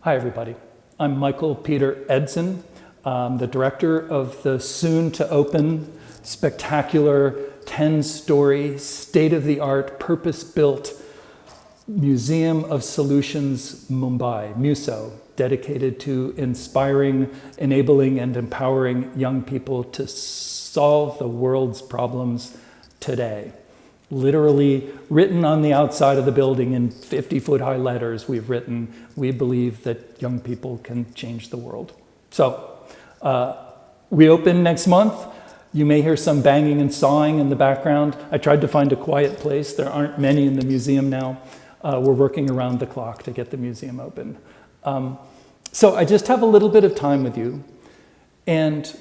Hi, everybody. I'm Peter Edson, the director of the soon-to-open, spectacular, 10-story, state-of-the-art, purpose-built Museum of Solutions Mumbai, MUSO, dedicated to inspiring, enabling, and empowering young people to solve the world's problems today. Literally written on the outside of the building in 50-foot-high letters, we've written, we believe that young people can change the world. So, we open next month. You may hear some banging and sawing in the background. I tried to find a quiet place. There aren't many in the museum now. We're working around the clock to get the museum open. So I just have a little bit of time with you, and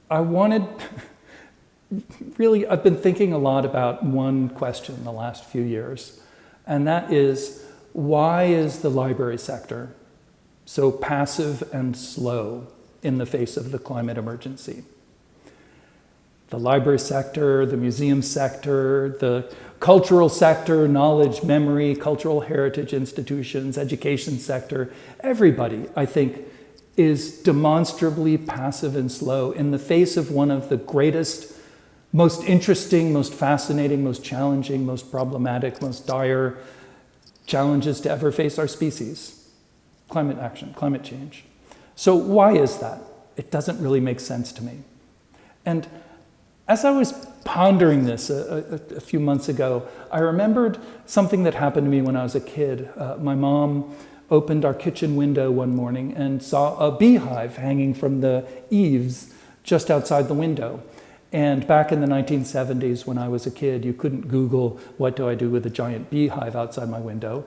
I wanted... Really, I've been thinking a lot about one question the last few years, and that is, why is the library sector so passive and slow in the face of the climate emergency? The library sector, the museum sector, the cultural sector, knowledge, memory, cultural heritage institutions, education sector, everybody, I think, is demonstrably passive and slow in the face of one of the greatest, most interesting, most fascinating, most challenging, most problematic, most dire challenges to ever face our species: climate action, climate change. So why is that? It doesn't really make sense to me. And as I was pondering this a few months ago, I remembered something that happened to me when I was a kid. My mom opened our kitchen window one morning and saw a beehive hanging from the eaves just outside the window. And back in the 1970s, when I was a kid, you couldn't Google, what do I do with a giant beehive outside my window?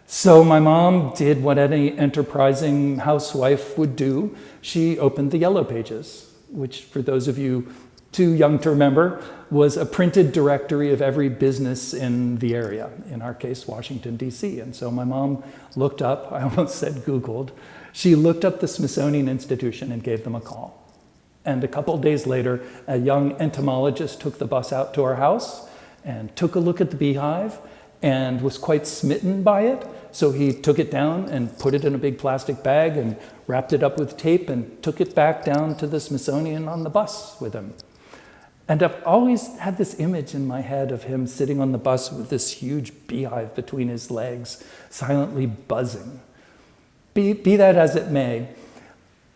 So my mom did what any enterprising housewife would do. She opened the Yellow Pages, which, for those of you too young to remember, was a printed directory of every business in the area, in our case, Washington, D.C. And so my mom looked up, I almost said Googled, she looked up the Smithsonian Institution and gave them a call. And a couple days later, a young entomologist took the bus out to our house and took a look at the beehive and was quite smitten by it. So he took it down and put it in a big plastic bag and wrapped it up with tape and took it back down to the Smithsonian on the bus with him. And I've always had this image in my head of him sitting on the bus with this huge beehive between his legs, silently buzzing. Be that as it may,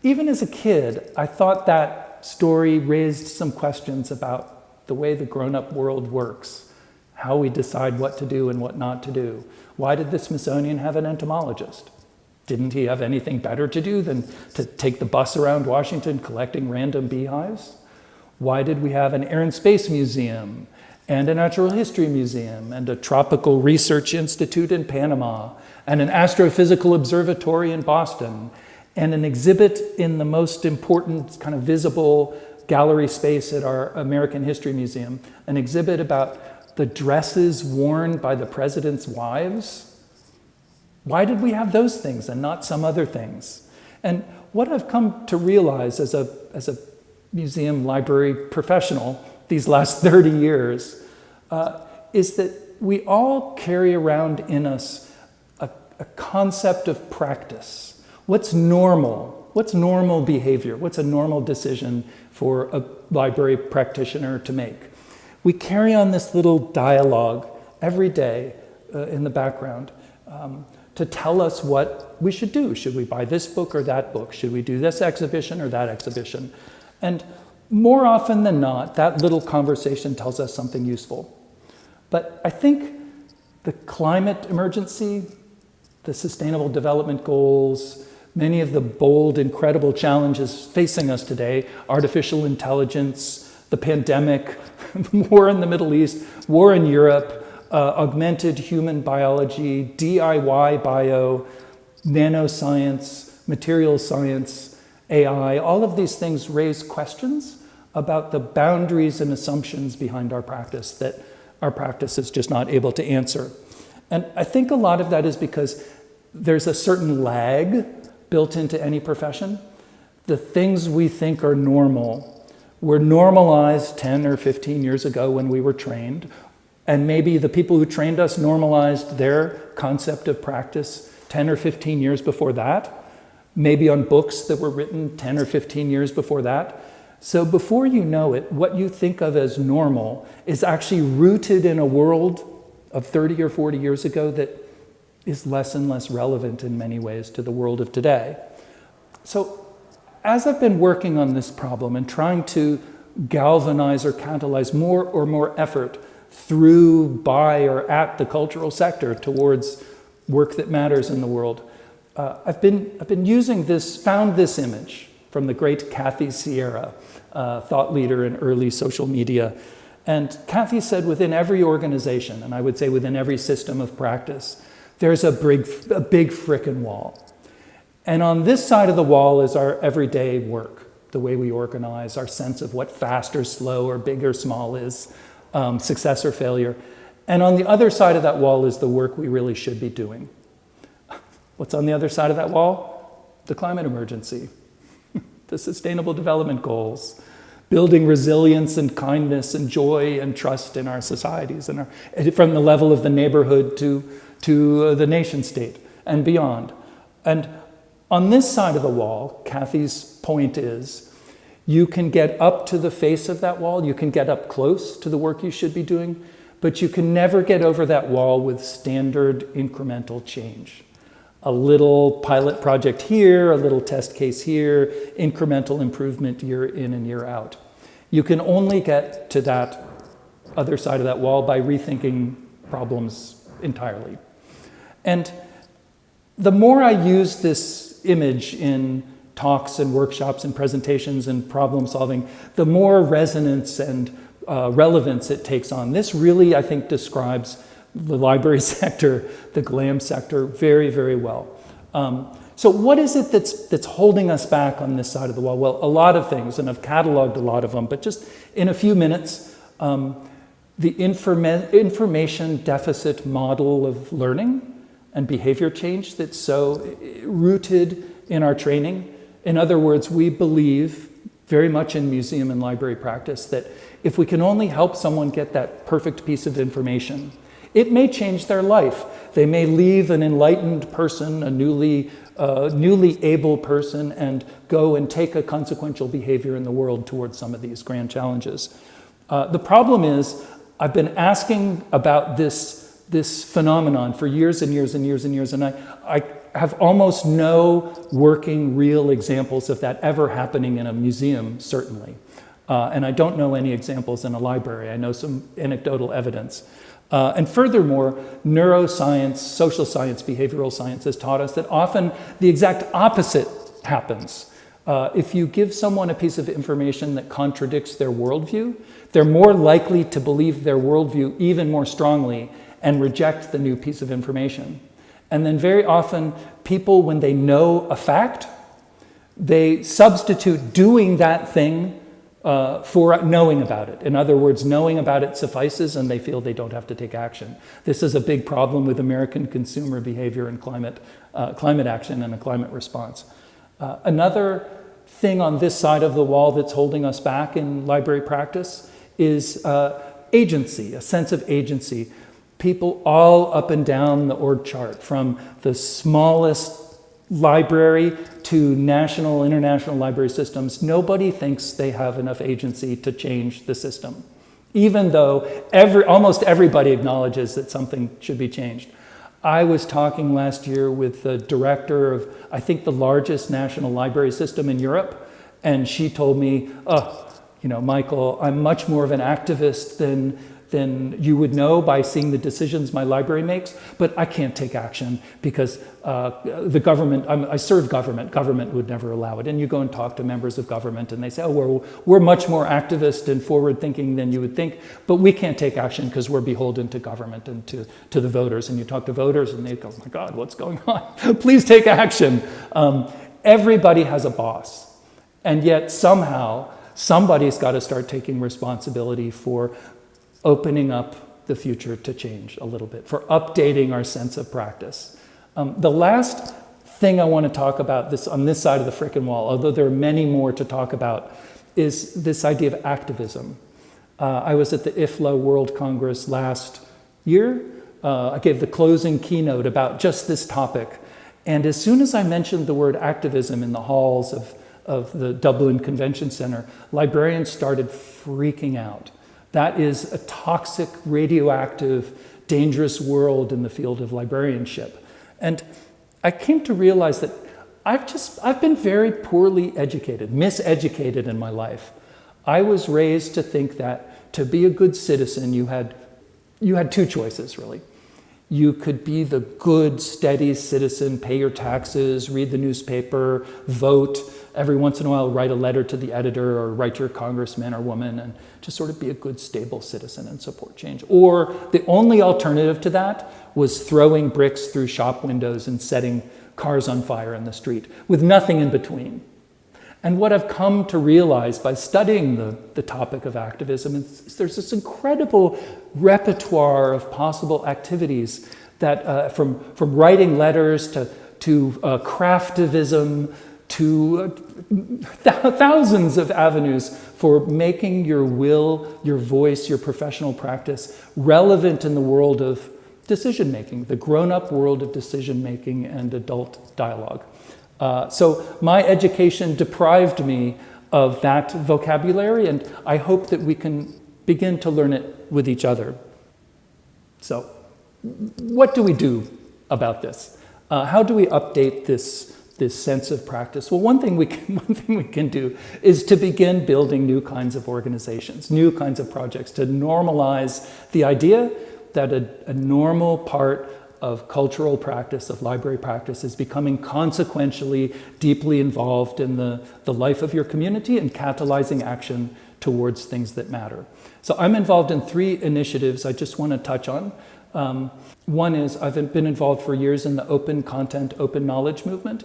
even as a kid, I thought that story raised some questions about the way the grown-up world works, how we decide what to do and what not to do. Why did the Smithsonian have an entomologist? Didn't he have anything better to do than to take the bus around Washington collecting random beehives? Why did we have an Air and Space Museum and a Natural History Museum and a Tropical Research Institute in Panama and an Astrophysical Observatory in Boston and an exhibit in the most important kind of visible gallery space at our American History Museum, an exhibit about the dresses worn by the president's wives? Why did we have those things and not some other things? And what I've come to realize as a museum library professional these last 30 years is that we all carry around in us a concept of practice. What's normal? What's normal behavior? What's a normal decision for a library practitioner to make? We carry on this little dialogue every day in the background to tell us what we should do. Should we buy this book or that book? Should we do this exhibition or that exhibition? And more often than not, that little conversation tells us something useful. But I think the climate emergency, the Sustainable Development Goals, many of the bold, incredible challenges facing us today, artificial intelligence, the pandemic, war in the Middle East, war in Europe, augmented human biology, DIY bio, nanoscience, materials science, AI, all of these things raise questions about the boundaries and assumptions behind our practice that our practice is just not able to answer. And I think a lot of that is because there's a certain lag built into any profession. The things we think are normal were normalized 10 or 15 years ago when we were trained, and maybe the people who trained us normalized their concept of practice 10 or 15 years before that, maybe on books that were written 10 or 15 years before that. So before you know it, what you think of as normal is actually rooted in a world of 30 or 40 years ago that is less and less relevant in many ways to the world of today. So as I've been working on this problem and trying to galvanize or catalyze more or more effort through, by, or at the cultural sector towards work that matters in the world, I've been using found this image from the great Kathy Sierra, thought leader in early social media. And Kathy said within every organization, and I would say within every system of practice, there's a big frickin' wall. And on this side of the wall is our everyday work, the way we organize, our sense of what fast or slow or big or small is, success or failure. And on the other side of that wall is the work we really should be doing. What's on the other side of that wall? The climate emergency, the Sustainable Development Goals, building resilience and kindness and joy and trust in our societies, and from the level of the neighborhood to the nation state and beyond. And on this side of the wall, Kathy's point is, you can get up to the face of that wall, you can get up close to the work you should be doing, but you can never get over that wall with standard incremental change. A little pilot project here, a little test case here, incremental improvement year in and year out. You can only get to that other side of that wall by rethinking problems entirely. And the more I use this image in talks and workshops and presentations and problem solving, the more resonance and relevance it takes on. This really, I think, describes the library sector, the GLAM sector, very, very well. So what is it that's holding us back on this side of the wall? Well, a lot of things, and I've cataloged a lot of them, but just in a few minutes, the information deficit model of learning and behavior change that's so rooted in our training. In other words, we believe very much in museum and library practice that if we can only help someone get that perfect piece of information, it may change their life. They may leave an enlightened person, a newly able person, and go and take a consequential behavior in the world towards some of these grand challenges. The problem is, I've been asking about this phenomenon for years and years and years and years, and I have almost no working, real examples of that ever happening in a museum, certainly. And I don't know any examples in a library. I know some anecdotal evidence. And furthermore, neuroscience, social science, behavioral science has taught us that often the exact opposite happens. If you give someone a piece of information that contradicts their worldview, they're more likely to believe their worldview even more strongly and reject the new piece of information. And then very often, people, when they know a fact, they substitute doing that thing for knowing about it. In other words, knowing about it suffices and they feel they don't have to take action. This is a big problem with American consumer behavior and climate action and a climate response. Another thing on this side of the wall that's holding us back in library practice is agency, a sense of agency. People all up and down the org chart, from the smallest library to national, international library systems, nobody thinks they have enough agency to change the system, even though almost everybody acknowledges that something should be changed. I was talking last year with the director of, I think, the largest national library system in Europe, and she told me, Michael, I'm much more of an activist than you would know by seeing the decisions my library makes, but I can't take action because the government, I serve government would never allow it. And you go and talk to members of government and they say, we're much more activist and forward thinking than you would think, but we can't take action because we're beholden to government and to the voters. And you talk to voters and they go, oh my God, what's going on? Please take action. Everybody has a boss. And yet somehow somebody's got to start taking responsibility for opening up the future to change a little bit, for updating our sense of practice. The last thing I want to talk about on this side of the frickin' wall, although there are many more to talk about, is this idea of activism. I was at the IFLA World Congress last year. I gave the closing keynote about just this topic. And as soon as I mentioned the word activism in the halls of the Dublin Convention Center, librarians started freaking out. That is a toxic, radioactive, dangerous world in the field of librarianship. And I came to realize that I've been very poorly educated, miseducated in my life. I was raised to think that to be a good citizen, you had two choices, really. You could be the good, steady citizen, pay your taxes, read the newspaper, vote, every once in a while write a letter to the editor or write to your congressman or woman, and just sort of be a good, stable citizen and support change. Or the only alternative to that was throwing bricks through shop windows and setting cars on fire in the street, with nothing in between. And what I've come to realize by studying the topic of activism is there's this incredible repertoire of possible activities that from writing letters to craftivism to thousands of avenues for making your will, your voice, your professional practice relevant in the world of decision-making, the grown-up world of decision-making and adult dialogue. So my education deprived me of that vocabulary, and I hope that we can begin to learn it with each other. So what do we do about this? How do we update this sense of practice? Well, one thing we can do is to begin building new kinds of organizations, new kinds of projects, to normalize the idea that a normal part of cultural practice, of library practice, is becoming consequentially deeply involved in the life of your community and catalyzing action towards things that matter. So I'm involved in 3 initiatives I just want to touch on. One is I've been involved for years in the open content, open knowledge movement.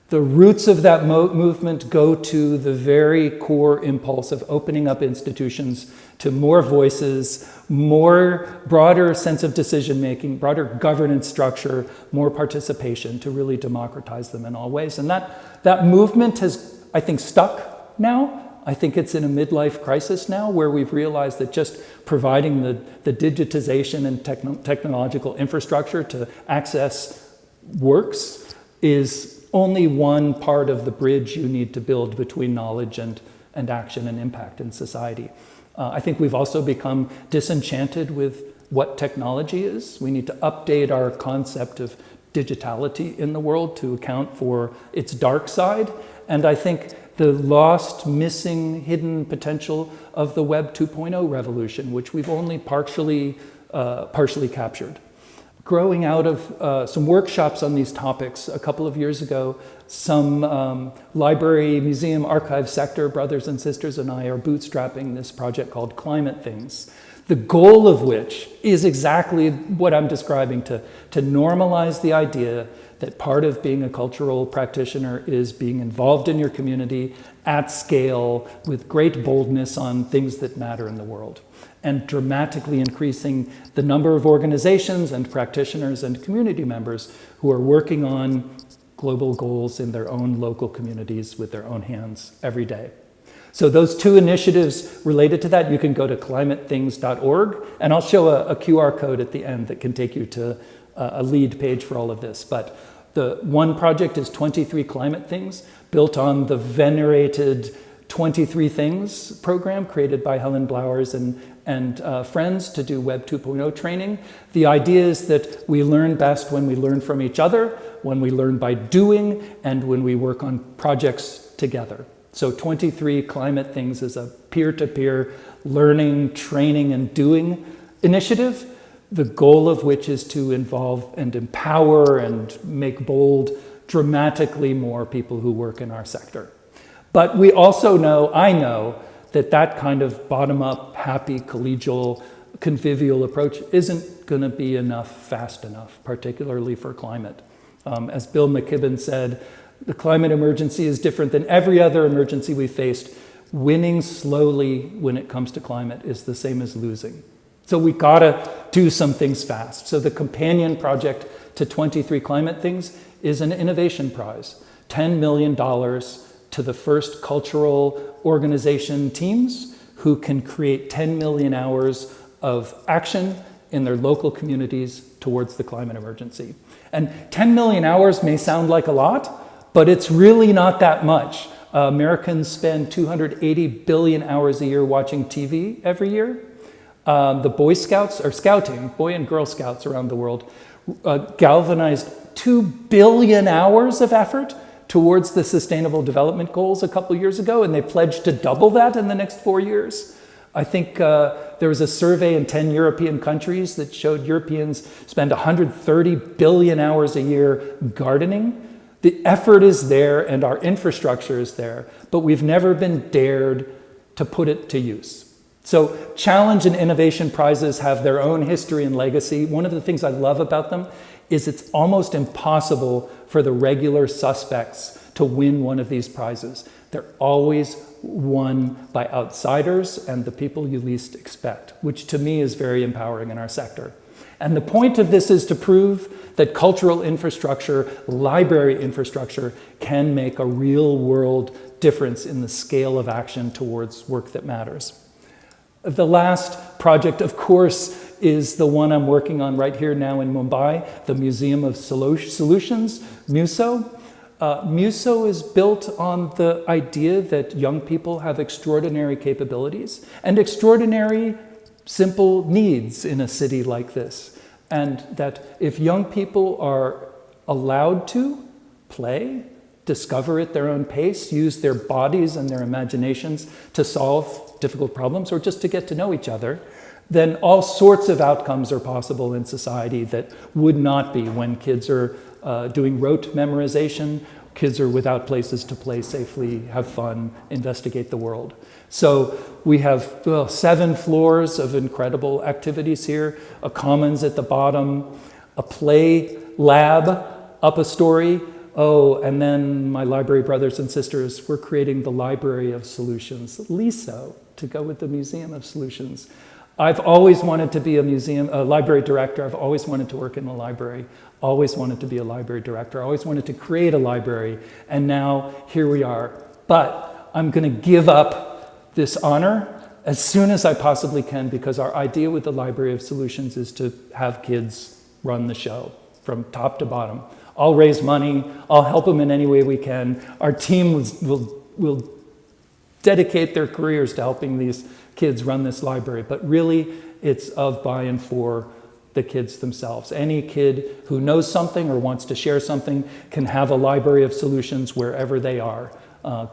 The roots of that movement go to the very core impulse of opening up institutions to more voices, more broader sense of decision-making, broader governance structure, more participation to really democratize them in all ways. And that movement has, I think, stuck now. I think it's in a midlife crisis now where we've realized that just providing the digitization and technological infrastructure to access works is only one part of the bridge you need to build between knowledge and action and impact in society. I think we've also become disenchanted with what technology is. We need to update our concept of digitality in the world to account for its dark side. And I think the lost, missing, hidden potential of the Web 2.0 revolution, which we've only partially captured. Growing out of some workshops on these topics a couple of years ago, some library, museum, archive sector brothers and sisters and I are bootstrapping this project called Climate Things, the goal of which is exactly what I'm describing, to normalize the idea that part of being a cultural practitioner is being involved in your community at scale with great boldness on things that matter in the world, and dramatically increasing the number of organizations and practitioners and community members who are working on global goals in their own local communities with their own hands every day. So those 2 initiatives related to that, you can go to climatethings.org, and I'll show a QR code at the end that can take you to a lead page for all of this. But the one project is 23 Climate Things, built on the venerated 23 Things program created by Helen Blowers and friends to do Web 2.0 training. The idea is that we learn best when we learn from each other, when we learn by doing, and when we work on projects together. So 23 Climate Things is a peer-to-peer learning, training, and doing initiative, the goal of which is to involve and empower and make bold dramatically more people who work in our sector. But we also know, I know, that kind of bottom-up, happy, collegial, convivial approach isn't going to be enough fast enough, particularly for climate. As Bill McKibben said, the climate emergency is different than every other emergency we faced. Winning slowly when it comes to climate is the same as losing. So we gotta do some things fast. So the companion project to 23 Climate Things is an innovation prize, $10 million to the first cultural organization teams who can create 10 million hours of action in their local communities towards the climate emergency. And 10 million hours may sound like a lot, but it's really not that much. Americans spend 280 billion hours a year watching TV every year. The Boy Scouts, or scouting, Boy and Girl Scouts around the world, galvanized 2 billion hours of effort towards the Sustainable Development Goals a couple years ago, and they pledged to double that in the next 4 years. I think there was a survey in 10 European countries that showed Europeans spend 130 billion hours a year gardening. The effort is there and our infrastructure is there, but we've never been dared to put it to use. So challenge and innovation prizes have their own history and legacy. One of the things I love about them is it's almost impossible for the regular suspects to win one of these prizes. They're always won by outsiders and the people you least expect, which to me is very empowering in our sector. And the point of this is to prove that cultural infrastructure, library infrastructure, can make a real world difference in the scale of action towards work that matters. The last project, of course, is the one I'm working on right here now in Mumbai, the Museum of Solutions, MUSO. MUSO is built on the idea that young people have extraordinary capabilities and extraordinary simple needs in a city like this. And that if young people are allowed to play, discover at their own pace, use their bodies and their imaginations to solve difficult problems or just to get to know each other, then all sorts of outcomes are possible in society that would not be when kids are doing rote memorization. Kids are without places to play safely, have fun, investigate the world. So we have 7 floors of incredible activities here, a commons at the bottom, a play lab up a story. Oh, and then my library brothers and sisters, we're creating the Library of Solutions, LISO, to go with the Museum of Solutions. I've always wanted to be a library director. I've always wanted to work in a library. Always wanted to be a library director. Always wanted to create a library. And now here we are. But I'm going to give up this honor as soon as I possibly can, because our idea with the Library of Solutions is to have kids run the show from top to bottom. I'll raise money. I'll help them in any way we can. Our team will dedicate their careers to helping these kids run this library. But really, it's of, by, and for the kids themselves. Any kid who knows something or wants to share something can have a Library of Solutions wherever they are.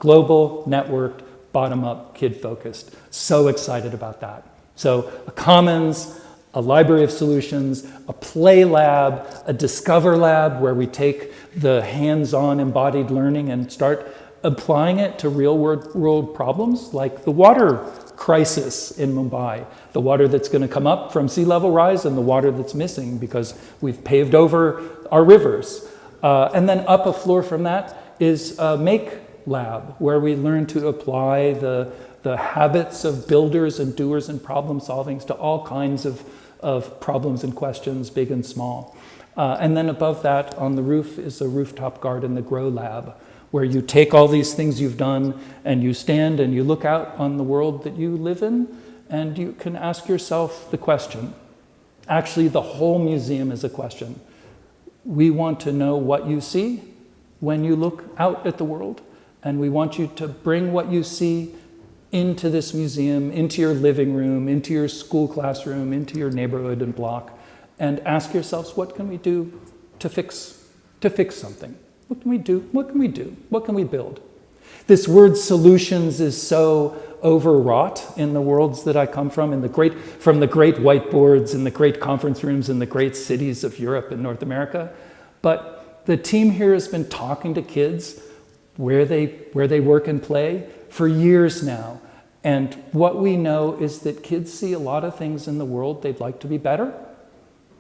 Global, networked, bottom-up, kid-focused. So excited about that. So a commons, a Library of Solutions, a play lab, a discover lab where we take the hands-on embodied learning and start applying it to real-world problems like the water crisis in Mumbai, the water that's going to come up from sea level rise and the water that's missing because we've paved over our rivers. And then up a floor from that is a Make Lab, where we learn to apply the habits of builders and doers and problem solvings to all kinds of problems and questions, big and small. And then above that on the roof is a rooftop garden, the Grow Lab, where you take all these things you've done and you stand and you look out on the world that you live in and you can ask yourself the question. Actually, the whole museum is a question. We want to know what you see when you look out at the world, and we want you to bring what you see into this museum, into your living room, into your school classroom, into your neighborhood and block, and ask yourselves, what can we do to fix something? What can we do? What can we do? What can we build? This word solutions is so overwrought in the worlds that I come from, from the great whiteboards and the great conference rooms in the great cities of Europe and North America. But the team here has been talking to kids where they work and play for years now. And what we know is that kids see a lot of things in the world they'd like to be better.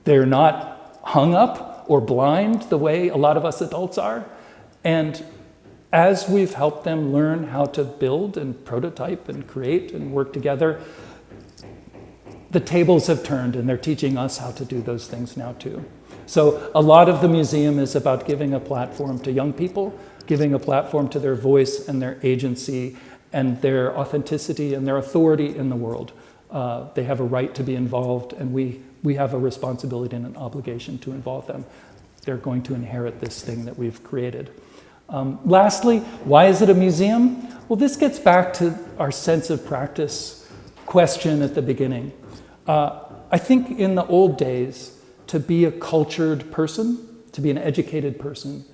They're not hung up or blind the way a lot of us adults are. And as we've helped them learn how to build and prototype and create and work together, the tables have turned and they're teaching us how to do those things now too. So a lot of the museum is about giving a platform to young people, giving a platform to their voice and their agency and their authenticity and their authority in the world. They have a right to be involved, and we have a responsibility and an obligation to involve them. They're going to inherit this thing that we've created. Lastly, why is it a museum? Well, this gets back to our sense of practice question at the beginning. I think in the old days, to be a cultured person, to be an educated person,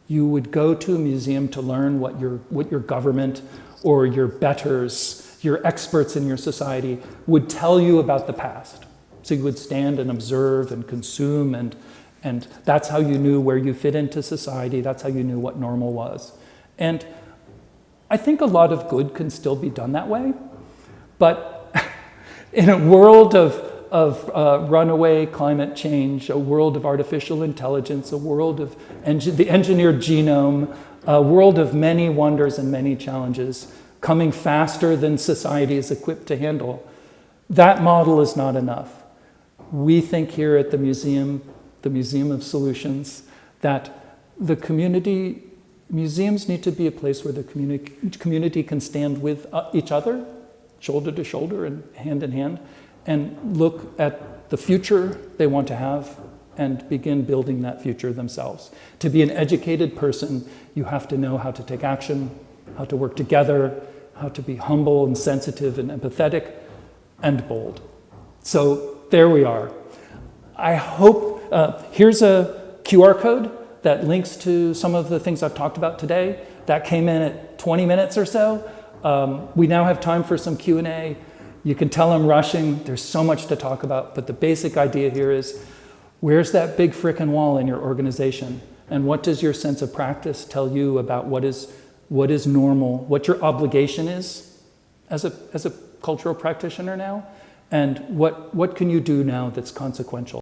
you would go to a museum to learn what your government or your betters, your experts in your society would tell you about the past. So you would stand and observe and consume, and that's how you knew where you fit into society. That's how you knew what normal was. And I think a lot of good can still be done that way. But in a world of runaway climate change, a world of artificial intelligence, a world of the engineered genome, a world of many wonders and many challenges coming faster than society is equipped to handle, that model is not enough. We think here at the Museum of Solutions, that the museums need to be a place where the community can stand with each other, shoulder to shoulder and hand in hand, and look at the future they want to have and begin building that future themselves. To be an educated person, you have to know how to take action, how to work together, how to be humble and sensitive and empathetic and bold. So there we are. I hope, here's a QR code that links to some of the things I've talked about today. That came in at 20 minutes or so. We now have time for some Q&A. You can tell I'm rushing. There's so much to talk about, but the basic idea here is, where's that big frickin' wall in your organization? And what does your sense of practice tell you about what is normal, what your obligation is as a cultural practitioner now, and what can you do now that's consequential?